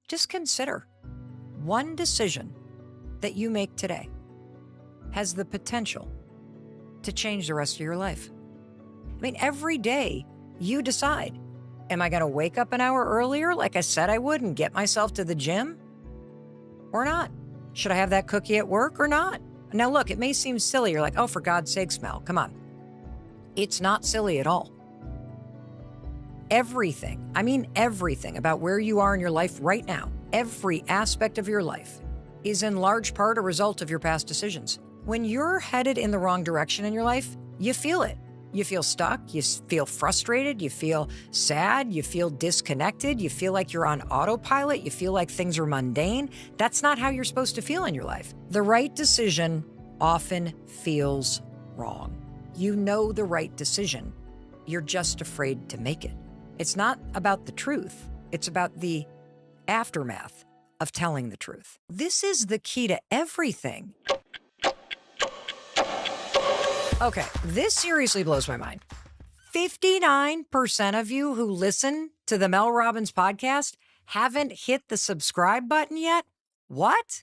Just consider one decision that you make today has the potential to change the rest of your life. I mean, every day you decide, am I going to wake up an hour earlier like I said I would and get myself to the gym or not? Should I have that cookie at work or not? Now, look, it may seem silly. You're like, oh, for God's sakes, Mel, come on. It's not silly at all. Everything, I mean everything about where you are in your life right now, every aspect of your life is in large part a result of your past decisions. When you're headed in the wrong direction in your life, you feel it. You feel stuck, you feel frustrated, you feel sad, you feel disconnected, you feel like you're on autopilot, you feel like things are mundane. That's not how you're supposed to feel in your life. The right decision often feels wrong. You know the right decision. You're just afraid to make it. It's not about the truth. It's about the aftermath of telling the truth. This is the key to everything. Okay, this seriously blows my mind. 59% of you who listen to the Mel Robbins podcast haven't hit the subscribe button yet? What?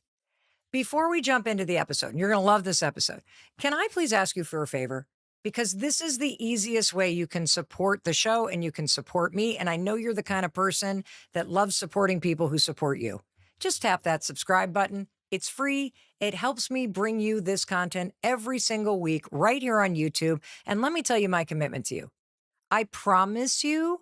Before we jump into the episode, and you're going to love this episode, can I please ask you for a favor? Because this is the easiest way you can support the show and you can support me. And I know you're the kind of person that loves supporting people who support you. Just tap that subscribe button. It's free. It helps me bring you this content every single week right here on YouTube. And let me tell you my commitment to you. I promise you,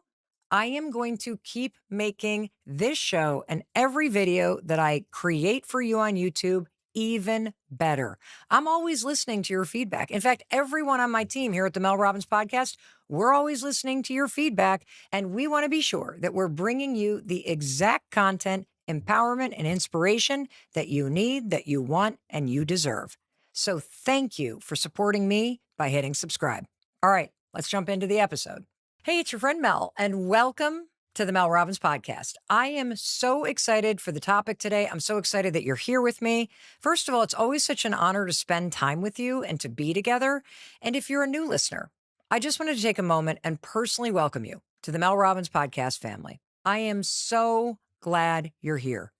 I am going to keep making this show and every video that I create for you on YouTube even better. I'm always listening to your feedback. In fact, everyone on my team here at the Mel Robbins podcast, we're always listening to your feedback, and we want to be sure that we're bringing you the exact content, empowerment, and inspiration that you need, that you want, and you deserve. So thank you for supporting me by hitting subscribe. All right, let's jump into the episode. Hey, it's your friend Mel, and welcome to the Mel Robbins podcast. I am so excited for the topic today. I'm so excited that you're here with me. First of all, it's always such an honor to spend time with you and to be together. And if you're a new listener, I just wanted to take a moment and personally welcome you to the Mel Robbins podcast family. I am so glad you're here.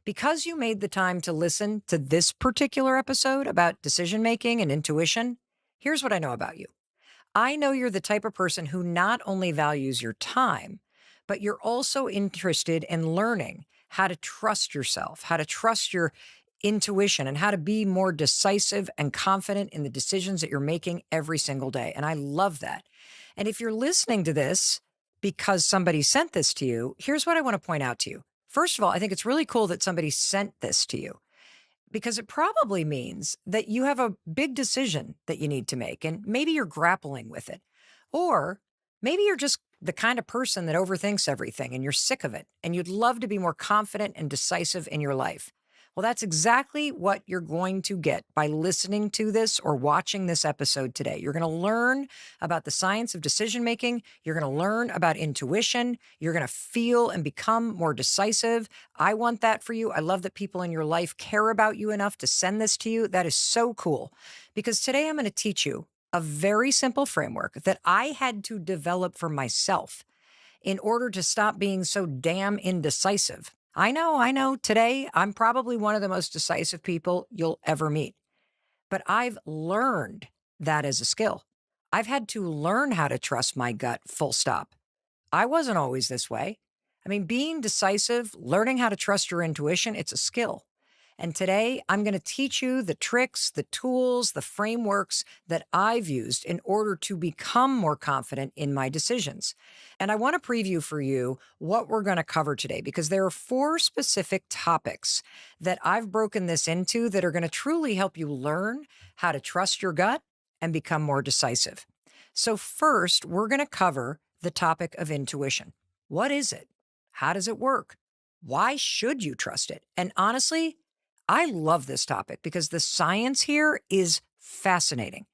Because you made the time to listen to this particular episode about decision-making and intuition, here's what I know about you. I know you're the type of person who not only values your time, but you're also interested in learning how to trust yourself, how to trust your intuition, and how to be more decisive and confident in the decisions that you're making every single day. And I love that. And if you're listening to this because somebody sent this to you, here's what I want to point out to you. First of all, I think it's really cool that somebody sent this to you, because it probably means that you have a big decision that you need to make, and maybe you're grappling with it. Or maybe you're just the kind of person that overthinks everything and you're sick of it and you'd love to be more confident and decisive in your life. Well, that's exactly what you're going to get by listening to this or watching this episode today. You're going to learn about the science of decision-making. You're going to learn about intuition. You're going to feel and become more decisive. I want that for you. I love that people in your life care about you enough to send this to you. That is so cool, because today I'm going to teach you a very simple framework that I had to develop for myself in order to stop being so damn indecisive. I know. Today, I'm probably one of the most decisive people you'll ever meet. But I've learned that as a skill. I've had to learn how to trust my gut, full stop. I wasn't always this way. I mean, being decisive, learning how to trust your intuition, it's a skill. And today, I'm going to teach you the tricks, the tools, the frameworks that I've used in order to become more confident in my decisions. And I want to preview for you what we're going to cover today, because there are 4 specific topics that I've broken this into that are going to truly help you learn how to trust your gut and become more decisive. So first, we're going to cover the topic of intuition. What is it? How does it work? Why should you trust it? And honestly, I love this topic because the science here is fascinating.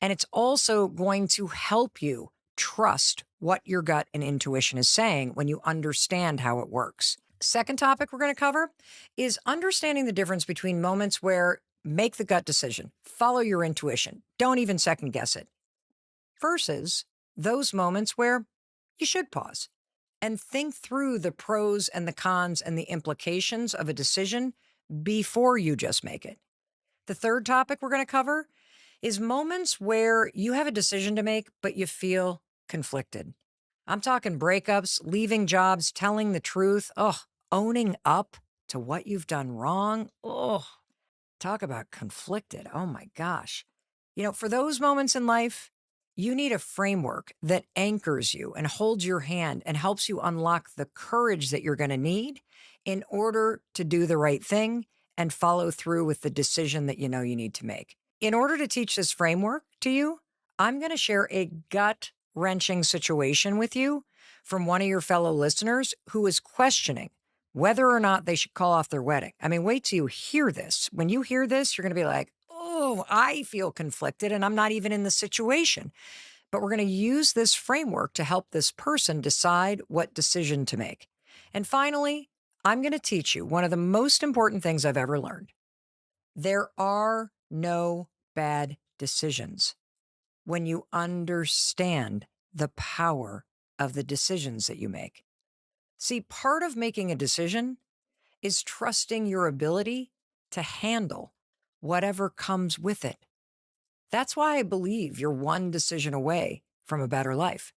And it's also going to help you trust what your gut and intuition is saying when you understand how it works. Second topic we're going to cover is understanding the difference between moments where make the gut decision, follow your intuition, don't even second guess it, versus those moments where you should pause and think through the pros and the cons and the implications of a decision before you just make it. The third topic we're going to cover is moments where you have a decision to make, but you feel conflicted. I'm talking breakups, leaving jobs, telling the truth, owning up to what you've done wrong. Talk about conflicted. Oh my gosh. For those moments in life, you need a framework that anchors you and holds your hand and helps you unlock the courage that you're going to need in order to do the right thing and follow through with the decision that you know you need to make. In order to teach this framework to you, I'm going to share a gut-wrenching situation with you from one of your fellow listeners who is questioning whether or not they should call off their wedding. I mean, wait till you hear this. When you hear this, you're going to be like, oh, I feel conflicted and I'm not even in the situation. But we're going to use this framework to help this person decide what decision to make. And finally, I'm going to teach you one of the most important things I've ever learned. There are no bad decisions when you understand the power of the decisions that you make. See, part of making a decision is trusting your ability to handle whatever comes with it. That's why I believe you're one decision away from a better life,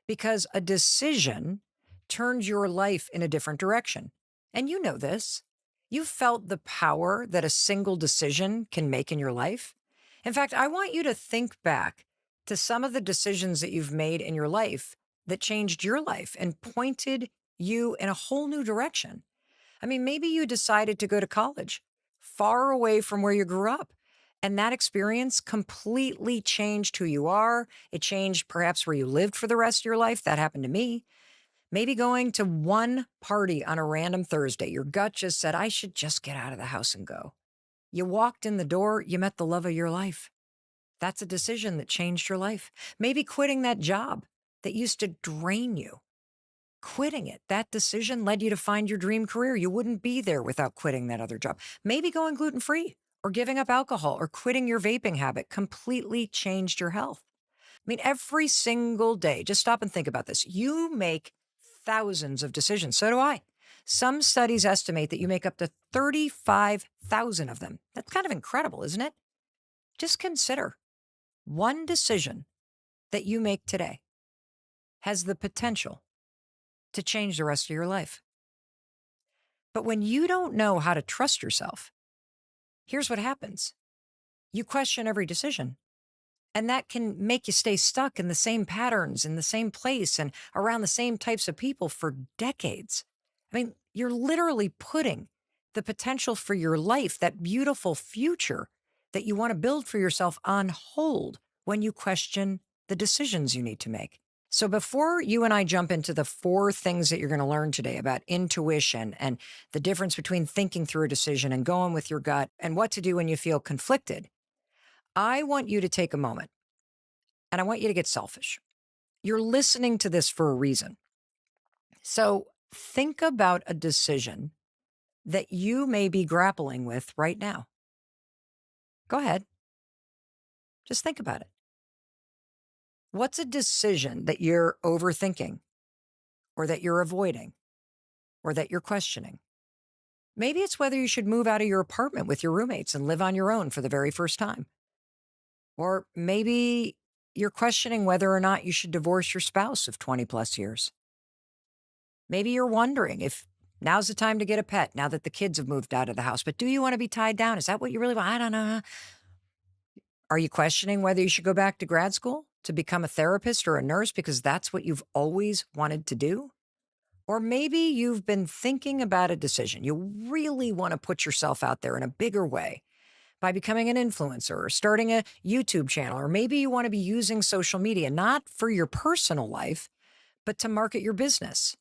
because a decision turns your life in a different direction. And you know this. You've felt the power that a single decision can make in your life. In fact, I want you to think back to some of the decisions that you've made in your life that changed your life and pointed you in a whole new direction. I mean, maybe you decided to go to college far away from where you grew up, and that experience completely changed who you are. It changed perhaps where you lived for the rest of your life. That happened to me. Maybe going to one party on a random Thursday, your gut just said, I should just get out of the house and go. You walked in the door, you met the love of your life. That's a decision that changed your life. Maybe quitting that job that used to drain you. Quitting it, that decision led you to find your dream career. You wouldn't be there without quitting that other job. Maybe going gluten-free or giving up alcohol or quitting your vaping habit completely changed your health. I mean, every single day, just stop and think about this. You make thousands of decisions. So do I. Some studies estimate that you make up to 35,000 of them. That's kind of incredible, isn't it? Just consider one decision that you make today has the potential to change the rest of your life. But when you don't know how to trust yourself, here's what happens. You question every decision, and that can make you stay stuck in the same patterns, in the same place, and around the same types of people for decades. I mean, you're literally putting the potential for your life, that beautiful future that you want to build for yourself, on hold when you question the decisions you need to make. So before you and I jump into the 4 things that you're going to learn today about intuition and the difference between thinking through a decision and going with your gut and what to do when you feel conflicted, I want you to take a moment and I want you to get selfish. You're listening to this for a reason. So think about a decision that you may be grappling with right now. Go ahead. Just think about it. What's a decision that you're overthinking or that you're avoiding or that you're questioning? Maybe it's whether you should move out of your apartment with your roommates and live on your own for the very first time. Or maybe you're questioning whether or not you should divorce your spouse of 20 plus years. Maybe you're wondering if now's the time to get a pet now that the kids have moved out of the house. But do you want to be tied down? Is that what you really want? I don't know. Are you questioning whether you should go back to grad school to become a therapist or a nurse because that's what you've always wanted to do? Or maybe you've been thinking about a decision. You really want to put yourself out there in a bigger way by becoming an influencer or starting a YouTube channel. Or maybe you want to be using social media, not for your personal life, but to market your business.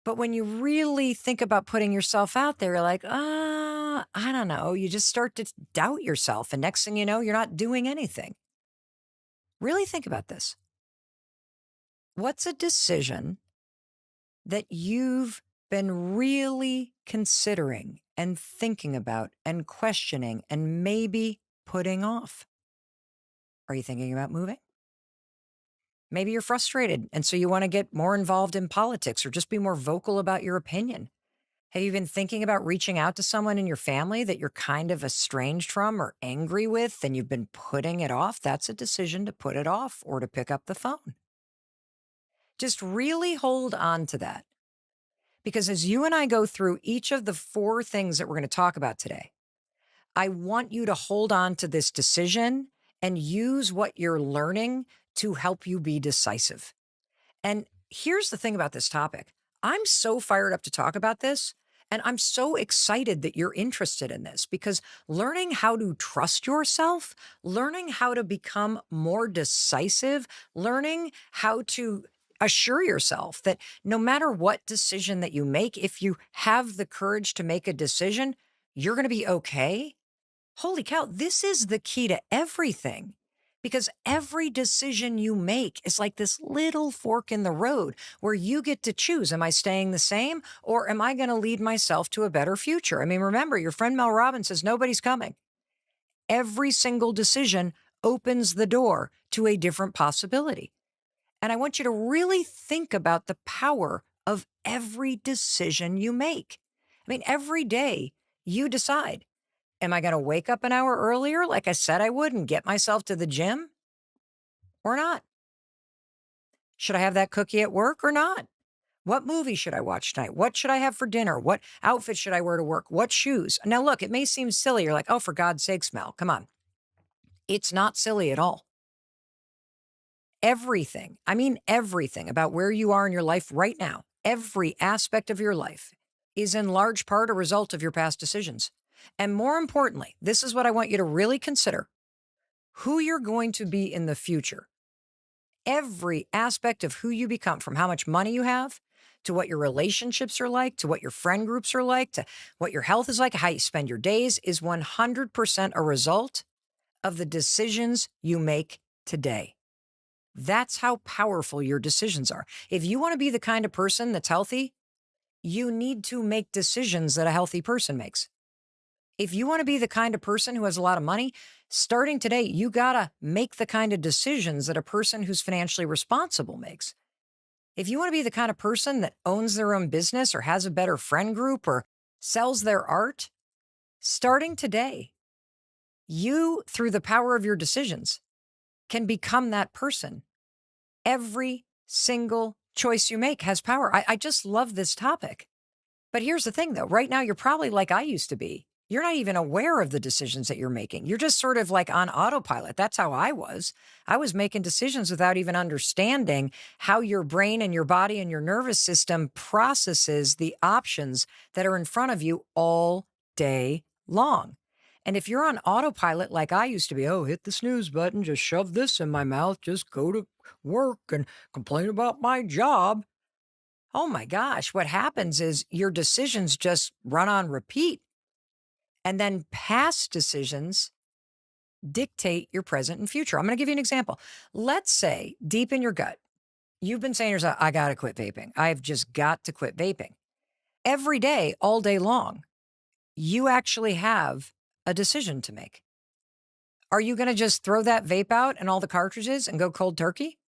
But when you really think about putting yourself out there, you're like, I don't know. You just start to doubt yourself. And next thing you know, you're not doing anything. Really think about this. What's a decision that you've been really considering and thinking about and questioning and maybe putting off? Are you thinking about moving? Maybe you're frustrated, and so you want to get more involved in politics or just be more vocal about your opinion. Have you been thinking about reaching out to someone in your family that you're kind of estranged from or angry with and you've been putting it off? That's a decision to put it off or to pick up the phone. Just really hold on to that. Because as you and I go through each of the four things that we're going to talk about today, I want you to hold on to this decision and use what you're learning to help you be decisive. And here's the thing about this topic. I'm so fired up to talk about this. And I'm so excited that you're interested in this because learning how to trust yourself, learning how to become more decisive, learning how to assure yourself that no matter what decision that you make, if you have the courage to make a decision, you're going to be okay. Holy cow, this is the key to everything. Because every decision you make is like this little fork in the road where you get to choose. Am I staying the same or am I going to lead myself to a better future? I mean, remember, your friend Mel Robbins says nobody's coming. Every single decision opens the door to a different possibility. And I want you to really think about the power of every decision you make. I mean, every day you decide. Am I going to wake up an hour earlier, like I said I would, and get myself to the gym or not? Should I have that cookie at work or not? What movie should I watch tonight? What should I have for dinner? What outfit should I wear to work? What shoes? Now, look, it may seem silly. You're like, oh, for God's sakes, Mel, come on. It's not silly at all. Everything, I mean, everything about where you are in your life right now, every aspect of your life is in large part a result of your past decisions. And more importantly, this is what I want you to really consider: who you're going to be in the future. Every aspect of who you become, from how much money you have, to what your relationships are like, to what your friend groups are like, to what your health is like, how you spend your days, is 100% a result of the decisions you make today. That's how powerful your decisions are. If you want to be the kind of person that's healthy, you need to make decisions that a healthy person makes. If you want to be the kind of person who has a lot of money, starting today, you got to make the kind of decisions that a person who's financially responsible makes. If you want to be the kind of person that owns their own business or has a better friend group or sells their art, starting today, you, through the power of your decisions, can become that person. Every single choice you make has power. I just love this topic. But here's the thing, though. Right now, you're probably like I used to be. You're not even aware of the decisions that you're making. You're just sort of like on autopilot. That's how I was. I was making decisions without even understanding how your brain and your body and your nervous system processes the options that are in front of you all day long. And if you're on autopilot like I used to be, oh, hit the snooze button, just shove this in my mouth, just go to work and complain about my job. Oh my gosh, what happens is your decisions just run on repeat. And then past decisions dictate your present and future. I'm going to give you an example. Let's say deep in your gut, you've been saying to yourself, I got to quit vaping. I've just got to quit vaping. Every day, all day long, you actually have a decision to make. Are you going to just throw that vape out and all the cartridges and go cold turkey?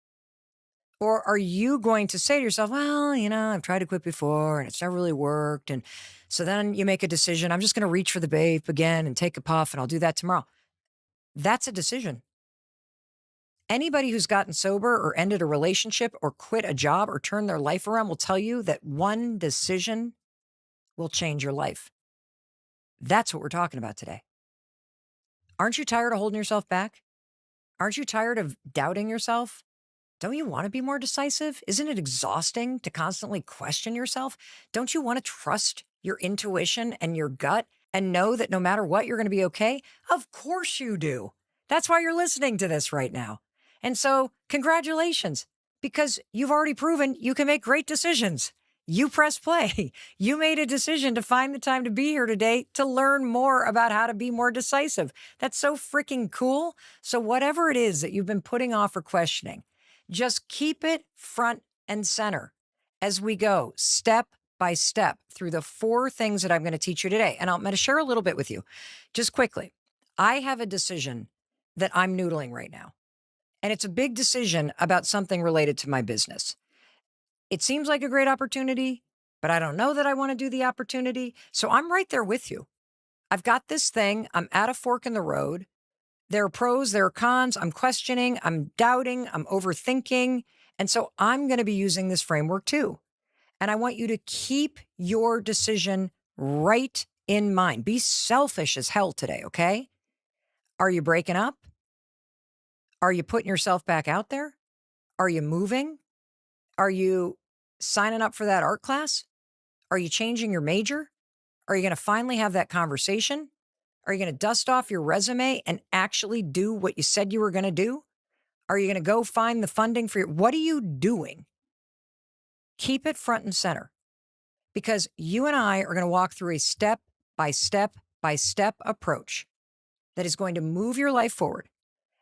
Or are you going to say to yourself, well, I've tried to quit before and it's never really worked. And so then you make a decision. I'm just going to reach for the vape again and take a puff and I'll do that tomorrow. That's a decision. Anybody who's gotten sober or ended a relationship or quit a job or turned their life around will tell you that one decision will change your life. That's what we're talking about today. Aren't you tired of holding yourself back? Aren't you tired of doubting yourself? Don't you want to be more decisive? Isn't it exhausting to constantly question yourself? Don't you want to trust your intuition and your gut and know that no matter what, you're going to be okay? Of course you do. That's why you're listening to this right now. And so congratulations, because you've already proven you can make great decisions. You press play. You made a decision to find the time to be here today to learn more about how to be more decisive. That's so freaking cool. So whatever it is that you've been putting off or questioning, just keep it front and center as we go step by step through the four things that I'm going to teach you today. And I'm going to share a little bit with you just quickly. I have a decision that I'm noodling right now. and it's a big decision about something related to my business. It seems like a great opportunity, but I don't know that I want to do the opportunity. So I'm right there with you. I've got this thing. I'm at a fork in the road. There are pros, there are cons. I'm questioning, I'm doubting, I'm overthinking. And so I'm going to be using this framework too. And I want you to keep your decision right in mind. Be selfish as hell today, okay? Are you breaking up? Are you putting yourself back out there? Are you moving? Are you signing up for that art class? Are you changing your major? Are you going to finally have that conversation? Are you going to dust off your resume and actually do what you said you were going to do? Are you going to go find the funding for your, what are you doing? Keep it front and center, because you and I are going to walk through a step by step by step approach that is going to move your life forward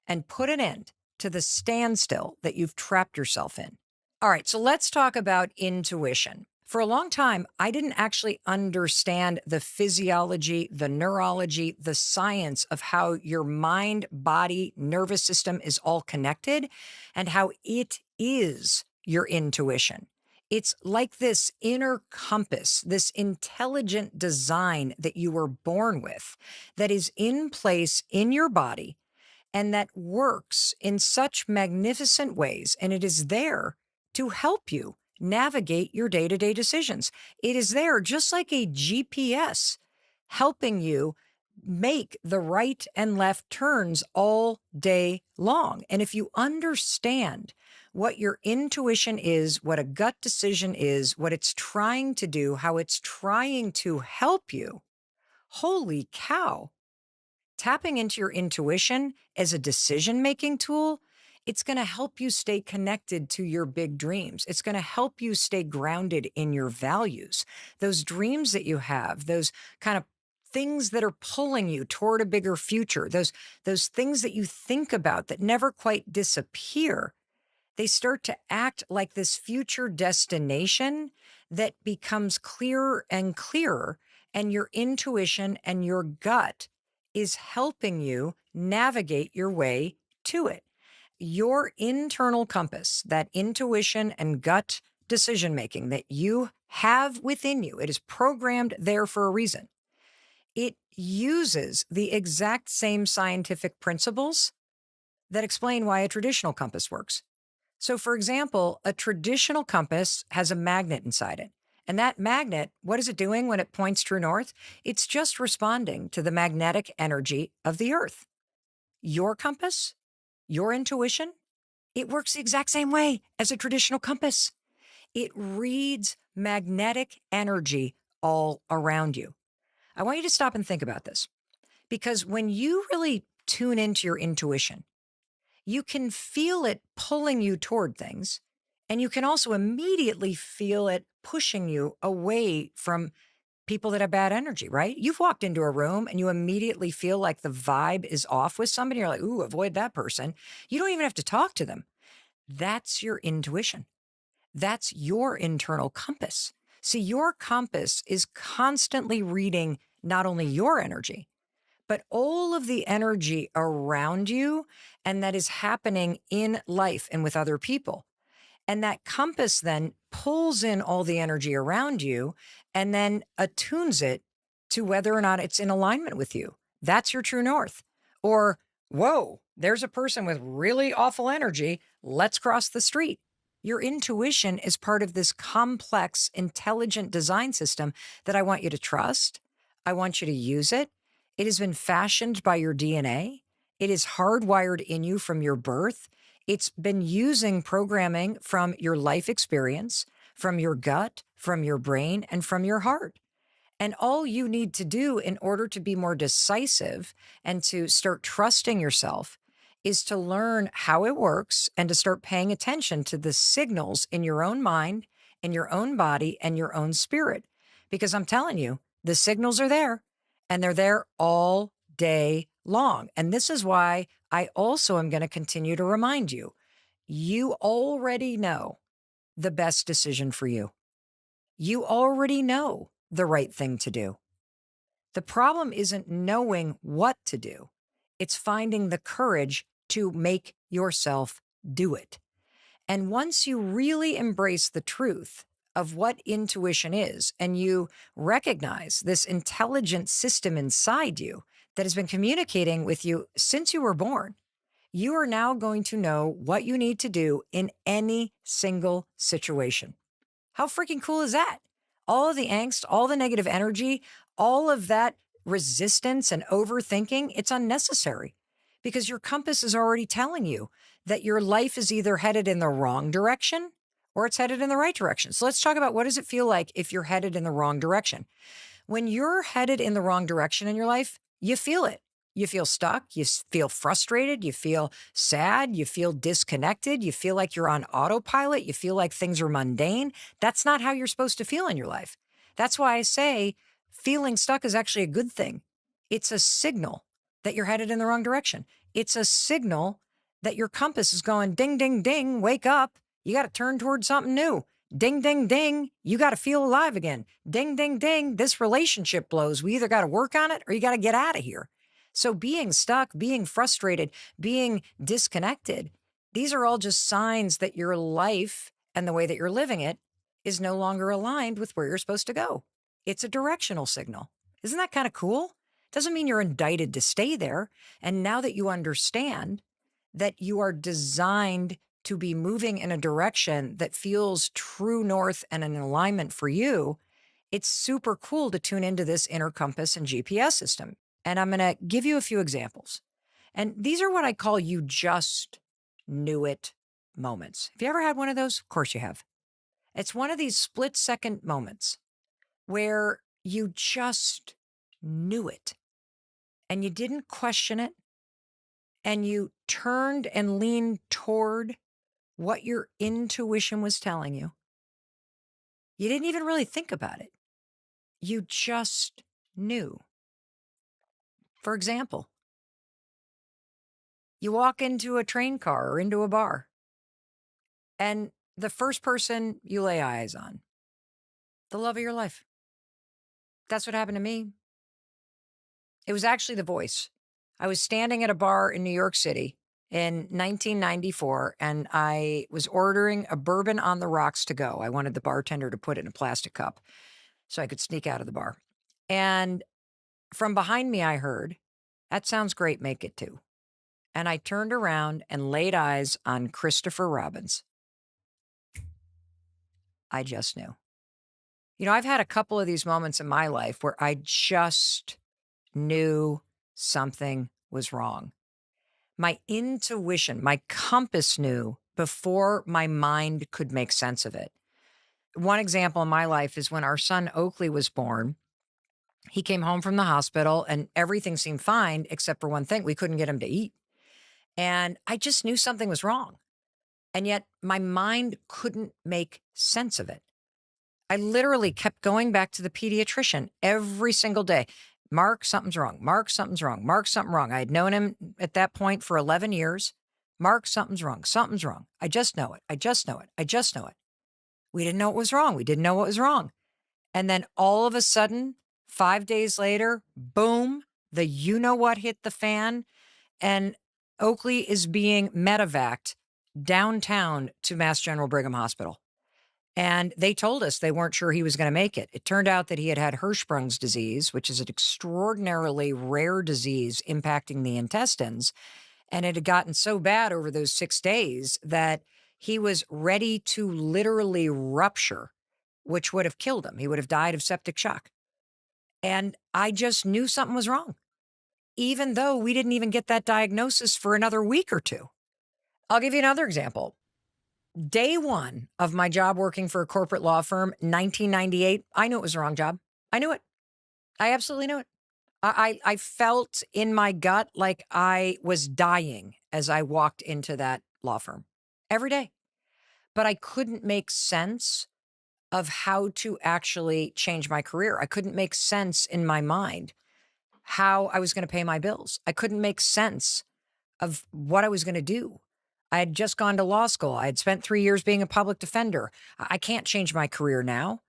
and put an end to the standstill that you've trapped yourself in. All right, so let's talk about intuition. For a long time, I didn't actually understand the physiology, the neurology, the science of how your mind, body, nervous system is all connected and how it is your intuition. It's like this inner compass, this intelligent design that you were born with that is in place in your body and that works in such magnificent ways. And it is there to help you navigate your day-to-day decisions. It is there just like a GPS helping you make the right and left turns all day long. And if you understand what your intuition is, what a gut decision is, what it's trying to do, how it's trying to help you, holy cow, tapping into your intuition as a decision-making tool, it's going to help you stay connected to your big dreams. It's going to help you stay grounded in your values. Those dreams that you have, those kind of things that are pulling you toward a bigger future, those things that you think about that never quite disappear, they start to act like this future destination that becomes clearer and clearer, and your intuition and your gut is helping you navigate your way to it. Your internal compass, that intuition and gut decision making that you have within you, it is programmed there for a reason. It uses the exact same scientific principles that explain why a traditional compass works. So, for example, a traditional compass has a magnet inside it. And that magnet, what is it doing when it points true north? It's just responding to the magnetic energy of the earth. Your compass, your intuition, it works the exact same way as a traditional compass. It reads magnetic energy all around you. I want you to stop and think about this, because when you really tune into your intuition, you can feel it pulling you toward things, and you can also immediately feel it pushing you away from people that have bad energy, right? You've walked into a room and you immediately feel like the vibe is off with somebody. You're like, ooh, avoid that person. You don't even have to talk to them. That's your intuition. That's your internal compass. See, your compass is constantly reading not only your energy, but all of the energy around you and that is happening in life and with other people. And that compass then pulls in all the energy around you and then attunes it to whether or not it's in alignment with you. That's your true north. Or, whoa, there's a person with really awful energy. Let's cross the street. Your intuition is part of this complex, intelligent design system that I want you to trust. I want you to use it. It has been fashioned by your DNA. It is hardwired in you from your birth. It's been using programming from your life experience, from your gut, from your brain, and from your heart. And all you need to do in order to be more decisive and to start trusting yourself is to learn how it works and to start paying attention to the signals in your own mind, in your own body, and your own spirit. Because I'm telling you, the signals are there, and they're there all day long. And this is why I also am going to continue to remind you, you already know the best decision for you. You already know the right thing to do. The problem isn't knowing what to do. It's finding the courage to make yourself do it. And once you really embrace the truth of what intuition is, and you recognize this intelligent system inside you that has been communicating with you since you were born, you are now going to know what you need to do in any single situation. How freaking cool is that? All of the angst, all the negative energy, all of that resistance and overthinking, it's unnecessary because your compass is already telling you that your life is either headed in the wrong direction or it's headed in the right direction. So let's talk about, what does it feel like if you're headed in the wrong direction? When you're headed in the wrong direction in your life, you feel it. You feel stuck. You feel frustrated. You feel sad. You feel disconnected. You feel like you're on autopilot. You feel like things are mundane. That's not how you're supposed to feel in your life. That's why I say feeling stuck is actually a good thing. It's a signal that you're headed in the wrong direction. It's a signal that your compass is going ding, ding, ding, wake up. You got to turn towards something new. Ding, ding, ding. You got to feel alive again. Ding, ding, ding. This relationship blows. We either got to work on it or you got to get out of here. So being stuck, being frustrated, being disconnected, these are all just signs that your life and the way that you're living it is no longer aligned with where you're supposed to go. It's a directional signal. Isn't that kind of cool? Doesn't mean you're indicted to stay there. And now that you understand that you are designed to be moving in a direction that feels true north and an alignment for you, it's super cool to tune into this inner compass and GPS system. And I'm going to give you a few examples. And these are what I call you just knew it moments. Have you ever had one of those? Of course you have. It's one of these split-second moments where you just knew it and you didn't question it and you turned and leaned toward what your intuition was telling you. You didn't even really think about it. You just knew. For example, you walk into a train car or into a bar, and the first person you lay eyes on, the love of your life. That's what happened to me. It was actually the voice. I was standing at a bar in New York City in 1994, and I was ordering a bourbon on the rocks to go. I wanted the bartender to put it in a plastic cup so I could sneak out of the bar. And from behind me, I heard, "That sounds great, make it two." And I turned around and laid eyes on Christopher Robbins. I just knew. You know, I've had a couple of these moments in my life where I just knew something was wrong. My intuition, my compass knew before my mind could make sense of it. One example in my life is when our son Oakley was born. He came home from the hospital and everything seemed fine except for one thing. We couldn't get him to eat. And I just knew something was wrong. And yet my mind couldn't make sense of it. I literally kept going back to the pediatrician every single day. "Mark, something's wrong. Mark, something's wrong. Mark, something wrong." I had known him at that point for 11 years. "Mark, something's wrong. Something's wrong. I just know it. I just know it. I just know it." We didn't know what was wrong. We didn't know what was wrong. And then all of a sudden, 5 days later, boom, the you-know-what hit the fan. And Oakley is being medevaced downtown to Mass General Brigham Hospital. And they told us they weren't sure he was going to make it. It turned out that he had had Hirschsprung's disease, which is an extraordinarily rare disease impacting the intestines. And it had gotten so bad over those 6 days that he was ready to literally rupture, which would have killed him. He would have died of septic shock. And I just knew something was wrong, even though we didn't even get that diagnosis for another week or two. I'll give you another example. Day one of my job working for a corporate law firm, 1998, I knew it was the wrong job. I knew it. I absolutely knew it. I felt in my gut like I was dying as I walked into that law firm every day. But I couldn't make sense of how to actually change my career. I couldn't make sense in my mind how I was going to pay my bills. I couldn't make sense of what I was going to do. I had just gone to law school. I had spent 3 years being a public defender. I can't change my career now.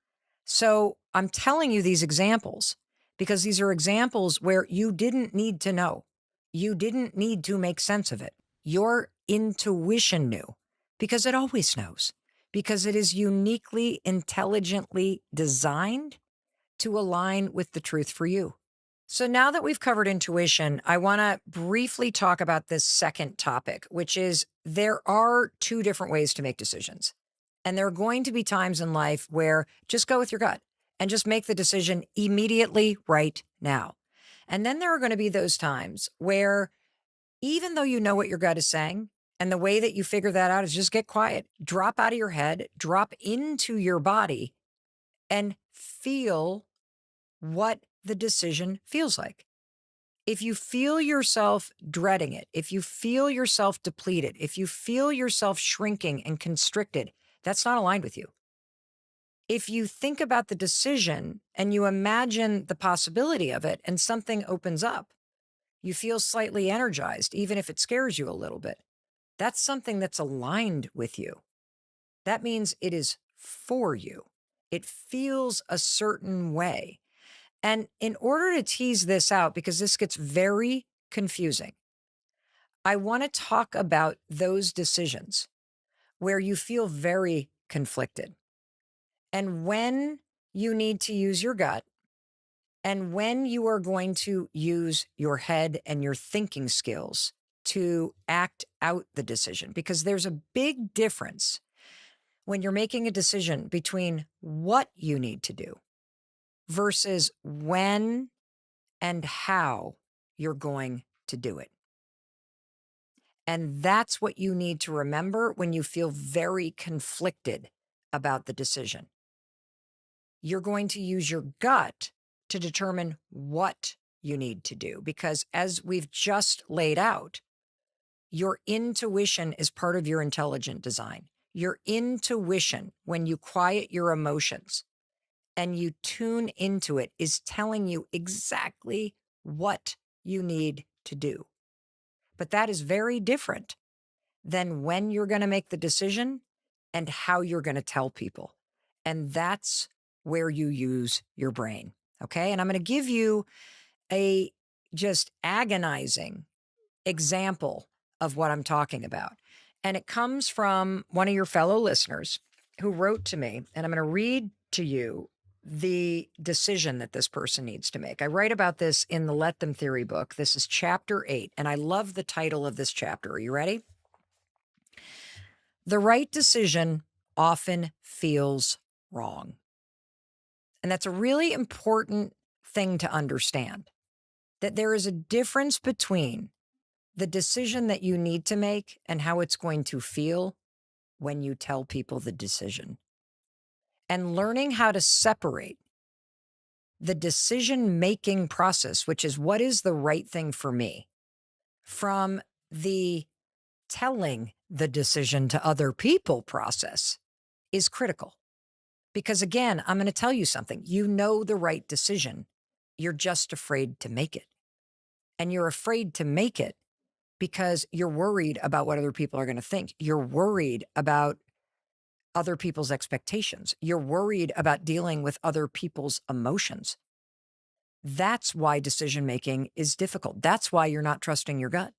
So I'm telling you these examples because these are examples where you didn't need to know. You didn't need to make sense of it. Your intuition knew because it always knows, because it is uniquely, intelligently designed to align with the truth for you. So now that we've covered intuition, I want to briefly talk about this second topic, which is there are two different ways to make decisions. And there are going to be times in life where just go with your gut and just make the decision immediately right now. And then there are going to be those times where even though you know what your gut is saying, and the way that you figure that out is just get quiet, drop out of your head, drop into your body, and feel what the decision feels like. If you feel yourself dreading it, if you feel yourself depleted, if you feel yourself shrinking and constricted, that's not aligned with you. If you think about the decision and you imagine the possibility of it and something opens up, you feel slightly energized, even if it scares you a little bit. That's something that's aligned with you. That means it is for you. It feels a certain way. And in order to tease this out, because this gets very confusing, I want to talk about those decisions where you feel very conflicted and when you need to use your gut and when you are going to use your head and your thinking skills to act out the decision. Because there's a big difference when you're making a decision between what you need to do versus when and how you're going to do it. And that's what you need to remember when you feel very conflicted about the decision. You're going to use your gut to determine what you need to do, because as we've just laid out, your intuition is part of your intelligent design. Your intuition, when you quiet your emotions and you tune into it, is telling you exactly what you need to do. But that is very different than when you're going to make the decision and how you're going to tell people. And that's where you use your brain. Okay. And I'm going to give you a just agonizing example of what I'm talking about. And it comes from one of your fellow listeners who wrote to me, and I'm going to read to you the decision that this person needs to make. I write about this in the Let Them Theory book. This is chapter 8, and I love the title of this chapter. Are you ready? The right decision often feels wrong. And that's a really important thing to understand, that there is a difference between the decision that you need to make and how it's going to feel when you tell people the decision. And learning how to separate the decision-making process, which is what is the right thing for me, from the telling the decision to other people process is critical. Because again, I'm going to tell you something. You know the right decision. You're just afraid to make it. And you're afraid to make it because you're worried about what other people are going to think. You're worried about other people's expectations. You're worried about dealing with other people's emotions. That's why decision making is difficult. That's why you're not trusting your gut.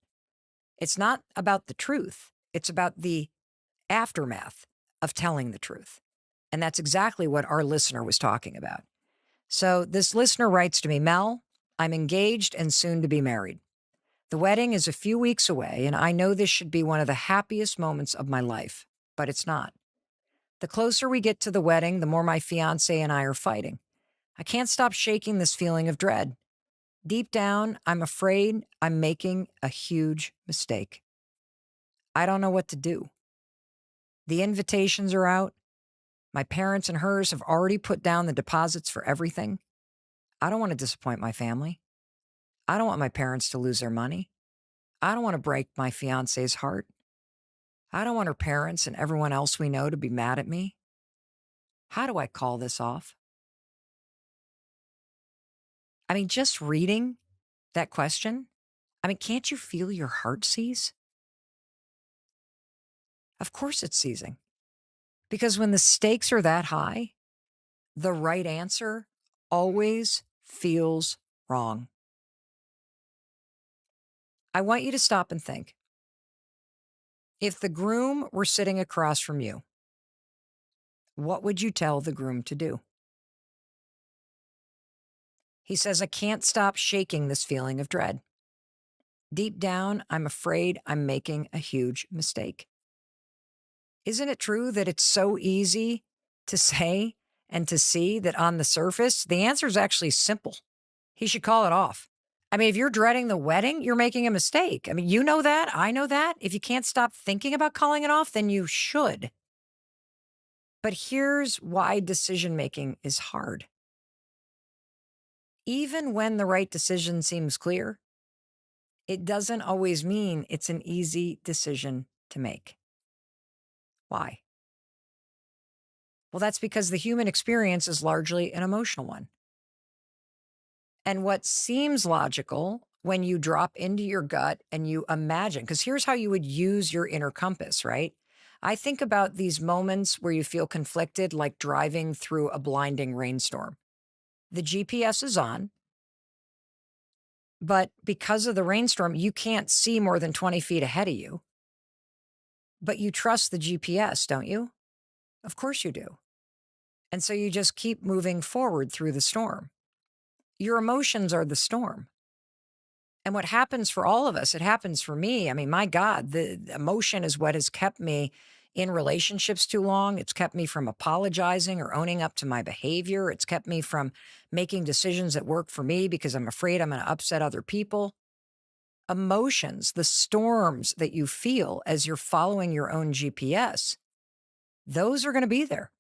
It's not about the truth. It's about the aftermath of telling the truth. And that's exactly what our listener was talking about. So this listener writes to me, Mel, I'm engaged and soon to be married. The wedding is a few weeks away, and I know this should be one of the happiest moments of my life, but it's not. The closer we get to the wedding, the more my fiance and I are fighting. I can't stop shaking this feeling of dread. Deep down, I'm afraid I'm making a huge mistake. I don't know what to do. The invitations are out. My parents and hers have already put down the deposits for everything. I don't want to disappoint my family. I don't want my parents to lose their money. I don't want to break my fiance's heart. I don't want her parents and everyone else we know to be mad at me. How do I call this off? I mean, just reading that question, I mean, can't you feel your heart seize? Of course it's seizing. Because when the stakes are that high, the right answer always feels wrong. I want you to stop and think. If the groom were sitting across from you, what would you tell the groom to do? He says, I can't stop shaking this feeling of dread. Deep down, I'm afraid I'm making a huge mistake. Isn't it true that it's so easy to say and to see that on the surface, the answer is actually simple? He should call it off. I mean, if you're dreading the wedding, you're making a mistake. I mean, you know that. I know that. If you can't stop thinking about calling it off, then you should. But here's why decision making is hard. Even when the right decision seems clear, it doesn't always mean it's an easy decision to make. Why? Well, that's because the human experience is largely an emotional one. And what seems logical when you drop into your gut and you imagine, because here's how you would use your inner compass, right? I think about these moments where you feel conflicted, like driving through a blinding rainstorm. The GPS is on, but because of the rainstorm, you can't see more than 20 feet ahead of you. But you trust the GPS, don't you? Of course you do. And so you just keep moving forward through the storm. Your emotions are the storm. And what happens for all of us, it happens for me. I mean, my God, the emotion is what has kept me in relationships too long. It's kept me from apologizing or owning up to my behavior. It's kept me from making decisions that work for me because I'm afraid I'm going to upset other people. Emotions, the storms that you feel as you're following your own GPS, those are going to be there.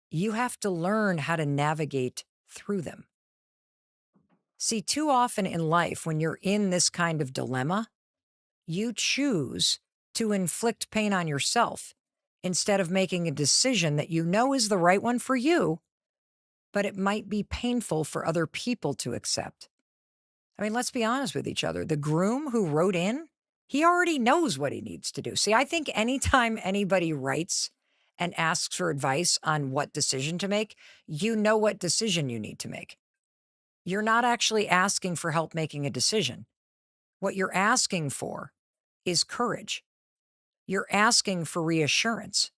You have to learn how to navigate through them. See, too often in life, when you're in this kind of dilemma, you choose to inflict pain on yourself instead of making a decision that you know is the right one for you, but it might be painful for other people to accept. I mean, let's be honest with each other. The groom who wrote in, he already knows what he needs to do. See, I think anytime anybody writes and asks for advice on what decision to make, you know what decision you need to make. You're not actually asking for help making a decision. What you're asking for is courage. You're asking for reassurance.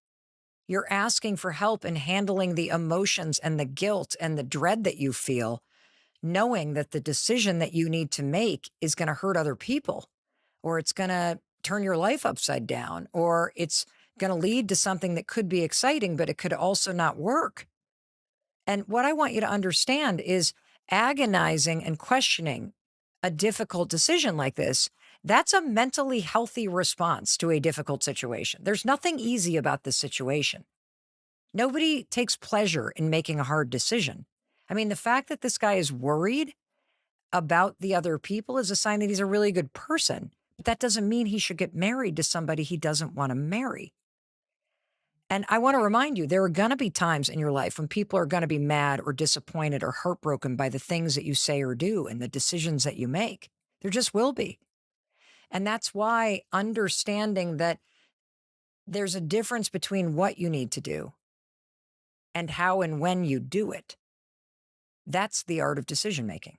You're asking for help in handling the emotions and the guilt and the dread that you feel, knowing that the decision that you need to make is going to hurt other people, or it's going to turn your life upside down, or it's going to lead to something that could be exciting, but it could also not work. And what I want you to understand is agonizing and questioning a difficult decision like this, that's a mentally healthy response to a difficult situation. There's nothing easy about this situation. Nobody takes pleasure in making a hard decision. I mean, the fact that this guy is worried about the other people is a sign that he's a really good person. But that doesn't mean he should get married to somebody he doesn't want to marry. And I want to remind you, there are going to be times in your life when people are going to be mad or disappointed or heartbroken by the things that you say or do and the decisions that you make. There just will be. And that's why understanding that there's a difference between what you need to do and how and when you do it, that's the art of decision making.